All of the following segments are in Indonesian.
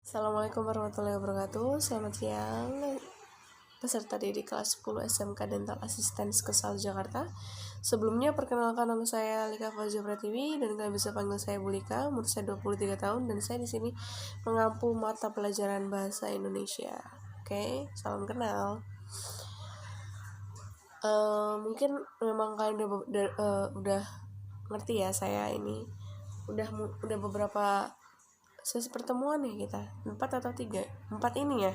Assalamualaikum warahmatullahi wabarakatuh. Selamat siang peserta didik kelas 10 SMK Dental Assistance Kesal Jakarta. Sebelumnya perkenalkan, nama saya Lika Fauziah Pratiwi dan kalian bisa panggil saya Bu Lika. Umur saya 23 tahun dan saya di sini mengampu mata pelajaran bahasa Indonesia. Oke, salam kenal. Mungkin memang kalian udah ngerti ya, saya ini udah beberapa sesi pertemuan ya kita 4 atau 3 ini ya.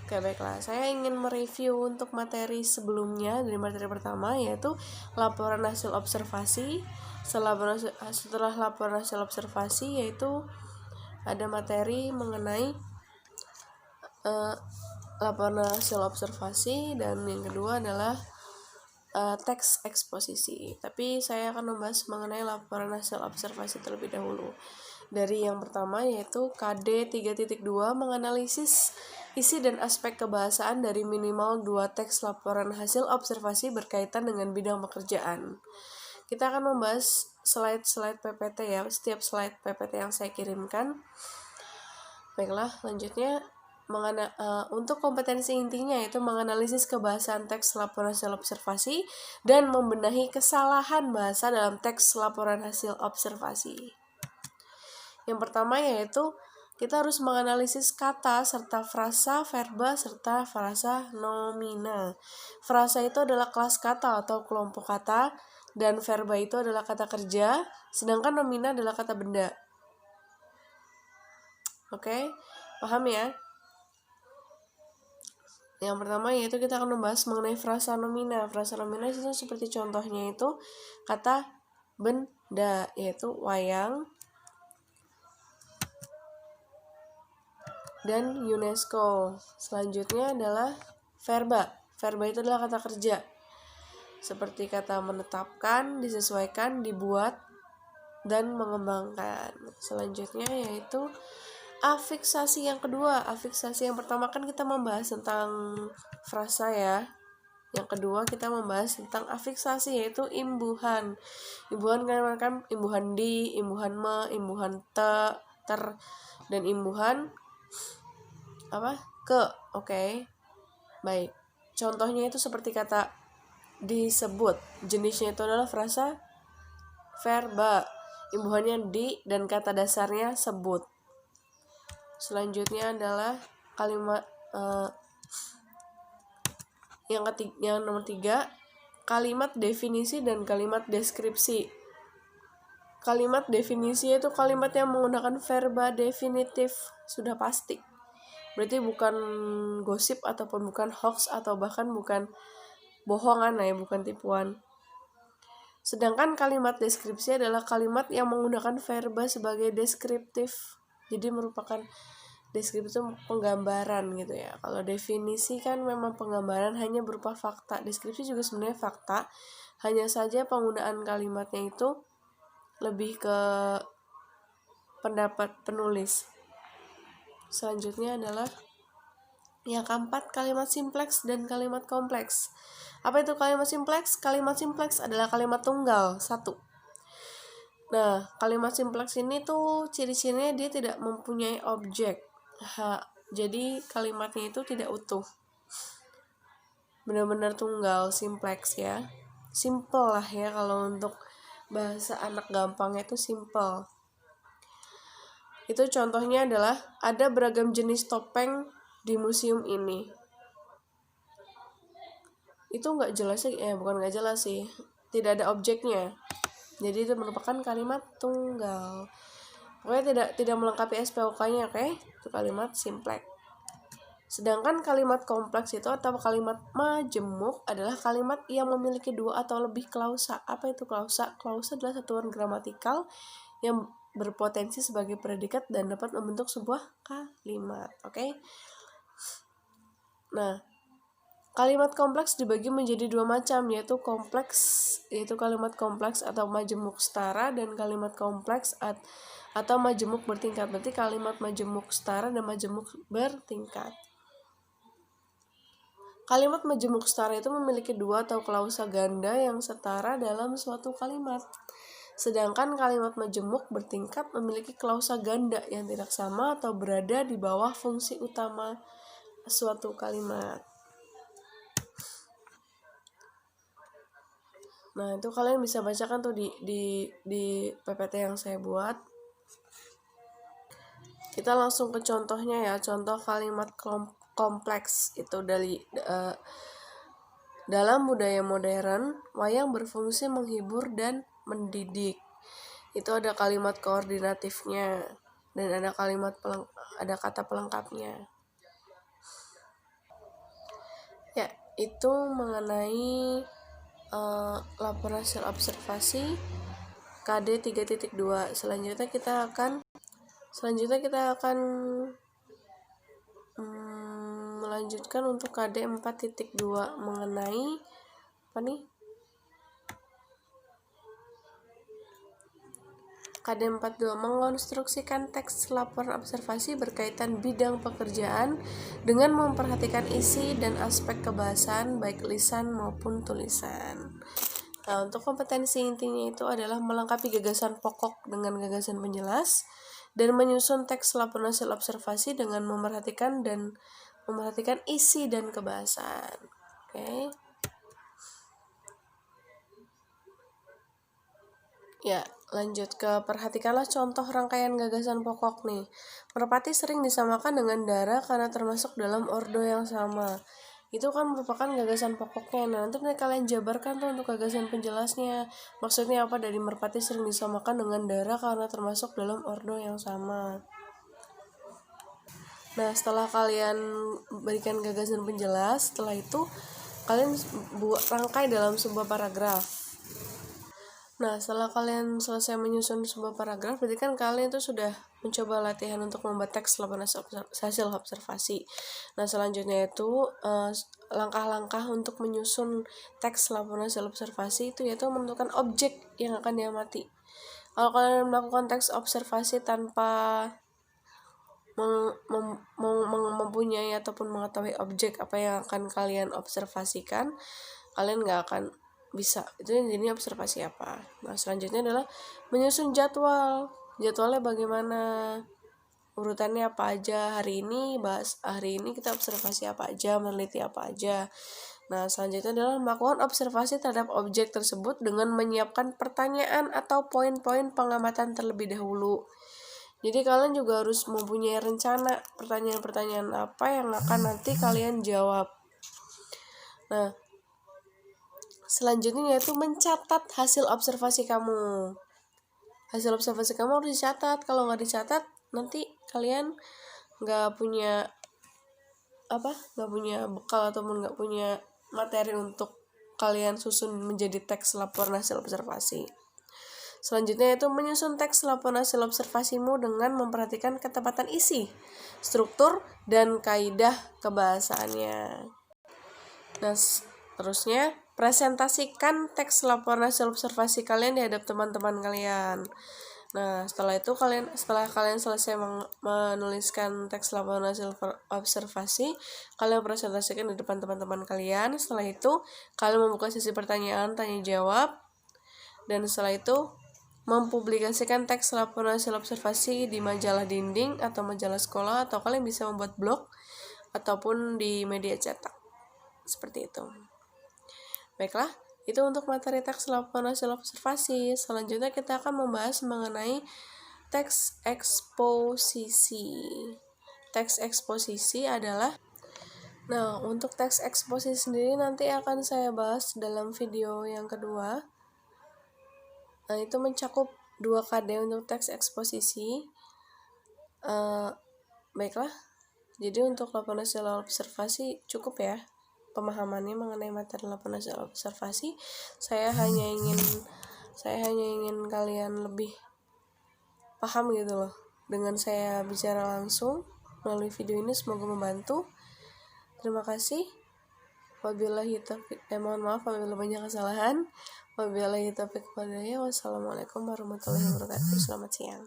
Oke, baiklah, saya ingin mereview untuk materi sebelumnya. Dari materi pertama yaitu laporan hasil observasi. Setelah laporan hasil observasi yaitu ada materi mengenai laporan hasil observasi, dan yang kedua adalah teks eksposisi. Tapi saya akan membahas mengenai laporan hasil observasi terlebih dahulu. Dari yang pertama yaitu KD 3.2, menganalisis isi dan aspek kebahasaan dari minimal 2 teks laporan hasil observasi berkaitan dengan bidang pekerjaan. Kita akan membahas slide-slide PPT ya, setiap slide PPT yang saya kirimkan. Baiklah, lanjutnya untuk kompetensi intinya yaitu menganalisis kebahasaan teks laporan hasil observasi dan membenahi kesalahan bahasa dalam teks laporan hasil observasi. Yang pertama yaitu kita harus menganalisis kata serta frasa, verba, serta frasa nomina. Frasa itu adalah kelas kata atau kelompok kata, dan verba itu adalah kata kerja, sedangkan nomina adalah kata benda. Oke, paham ya? Yang pertama yaitu kita akan membahas mengenai frasa nomina. Frasa nomina itu seperti contohnya itu kata benda, yaitu wayang dan UNESCO. Selanjutnya adalah verba. Verba itu adalah kata kerja, seperti kata menetapkan, disesuaikan, dibuat, dan mengembangkan. Selanjutnya yaitu afiksasi yang kedua. Afiksasi yang pertama kan kita membahas tentang frasa ya. Yang kedua kita membahas tentang afiksasi, yaitu imbuhan. Imbuhan kan imbuhan di, imbuhan me, imbuhan ter, dan imbuhan ke. Oke. Baik. Contohnya itu seperti kata disebut. Jenisnya itu adalah frasa verba. Imbuhannya di dan kata dasarnya sebut. Selanjutnya adalah kalimat yang nomor 3, kalimat definisi dan kalimat deskripsi. Kalimat definisi itu kalimat yang menggunakan verba definitif, sudah pasti. Berarti bukan gosip ataupun bukan hoax atau bahkan bukan bohongan ya, bukan tipuan. Sedangkan kalimat deskripsi adalah kalimat yang menggunakan verba sebagai deskriptif. Jadi merupakan deskripsi itu penggambaran gitu ya. Kalau definisi kan memang penggambaran hanya berupa fakta. Deskripsi juga sebenarnya fakta, hanya saja penggunaan kalimatnya itu lebih ke pendapat penulis. Selanjutnya adalah yang keempat, kalimat simpleks dan kalimat kompleks. Apa itu kalimat simpleks? Kalimat simpleks adalah kalimat tunggal, satu. Nah, kalimat simpleks ini tuh ciri-cirinya dia tidak mempunyai objek. Jadi kalimatnya itu tidak utuh. Benar-benar tunggal, simpleks ya. Simple lah ya, kalau untuk bahasa anak gampangnya itu simple. Itu contohnya adalah ada beragam jenis topeng di museum ini. Itu nggak jelas sih, bukan nggak jelas sih, tidak ada objeknya. Jadi itu merupakan kalimat tunggal. Pokoknya tidak melengkapi SPOK-nya, oke? Itu kalimat simpleks. Sedangkan kalimat kompleks itu atau kalimat majemuk adalah kalimat yang memiliki 2 atau lebih klausa. Apa itu klausa? Klausa adalah satuan gramatikal yang berpotensi sebagai predikat dan dapat membentuk sebuah kalimat, oke? Nah, kalimat kompleks dibagi menjadi 2 macam, yaitu kalimat kompleks atau majemuk setara, dan kalimat kompleks atau majemuk bertingkat. Berarti kalimat majemuk setara dan majemuk bertingkat. Kalimat majemuk setara itu memiliki 2 atau klausa ganda yang setara dalam suatu kalimat. Sedangkan kalimat majemuk bertingkat memiliki klausa ganda yang tidak sama atau berada di bawah fungsi utama suatu kalimat. Nah, itu kalian bisa bacakan tuh di PPT yang saya buat. Kita langsung ke contohnya ya. Contoh kalimat kompleks itu dalam budaya modern, wayang berfungsi menghibur dan mendidik. Itu ada kalimat koordinatifnya dan ada ada kata pelengkapnya. Ya, itu mengenai laporan hasil observasi KD 3.2. Selanjutnya kita akan melanjutkan untuk KD 4.2 mengenai apa nih? KD 42 mengonstruksikan teks laporan observasi berkaitan bidang pekerjaan dengan memperhatikan isi dan aspek kebahasaan baik lisan maupun tulisan. Nah, untuk kompetensi intinya itu adalah melengkapi gagasan pokok dengan gagasan penjelas dan menyusun teks laporan hasil observasi dengan memperhatikan isi dan kebahasaan. Oke. Ya, lanjut ke perhatikanlah contoh rangkaian gagasan pokok nih. Merpati sering disamakan dengan Dara karena termasuk dalam ordo yang sama. Itu kan merupakan gagasan pokoknya. Nah, nanti kalian jabarkan tuh untuk gagasan penjelasnya. Maksudnya apa dari merpati sering disamakan dengan Dara karena termasuk dalam ordo yang sama. Nah, setelah kalian berikan gagasan penjelas, setelah itu kalian rangkai dalam sebuah paragraf. Nah, setelah kalian selesai menyusun sebuah paragraf, berarti kan kalian itu sudah mencoba latihan untuk membuat teks laporan hasil observasi. Nah, selanjutnya itu langkah-langkah untuk menyusun teks laporan hasil observasi itu yaitu menentukan objek yang akan diamati. Kalau kalian melakukan teks observasi tanpa mempunyai ataupun mengetahui objek apa yang akan kalian observasikan, kalian nggak akan bisa. Itu jadi observasi apa. Nah, selanjutnya adalah menyusun jadwalnya bagaimana, urutannya apa aja, hari ini kita observasi apa aja, meneliti apa aja. Nah, selanjutnya adalah melakukan observasi terhadap objek tersebut dengan menyiapkan pertanyaan atau poin-poin pengamatan terlebih dahulu. Jadi kalian juga harus mempunyai rencana pertanyaan-pertanyaan apa yang akan nanti kalian jawab. Nah, selanjutnya yaitu mencatat hasil observasi kamu. Hasil observasi kamu harus dicatat. Kalau nggak dicatat, nanti kalian nggak punya bekal ataupun nggak punya materi untuk kalian susun menjadi teks laporan hasil observasi. Selanjutnya yaitu menyusun teks laporan hasil observasimu dengan memperhatikan ketepatan isi, struktur, dan kaidah kebahasaannya. Nah, terusnya presentasikan teks laporan hasil observasi kalian di hadapan teman-teman kalian. Nah, setelah kalian selesai menuliskan teks laporan hasil observasi, kalian presentasikan di depan teman-teman kalian. Setelah itu, kalian membuka sesi pertanyaan, tanya jawab. Dan setelah itu, mempublikasikan teks laporan hasil observasi di majalah dinding atau majalah sekolah, atau kalian bisa membuat blog ataupun di media cetak. Seperti itu. Baiklah, itu untuk materi teks laporan hasil observasi. Selanjutnya kita akan membahas mengenai teks eksposisi. Teks eksposisi adalah, nah, untuk teks eksposisi sendiri nanti akan saya bahas dalam video yang kedua. Nah, itu mencakup 2 KD untuk teks eksposisi. Baiklah, jadi untuk laporan hasil observasi cukup ya pemahamannya mengenai materi laporan hasil observasi. Saya hanya ingin kalian lebih paham gitu loh dengan saya bicara langsung melalui video ini. Semoga membantu. Terima kasih. Wabillahi taufiq. Mohon maaf apabila banyak kesalahan. Wabillahi taufiq walhidayah. Wassalamualaikum warahmatullahi wabarakatuh. Selamat siang.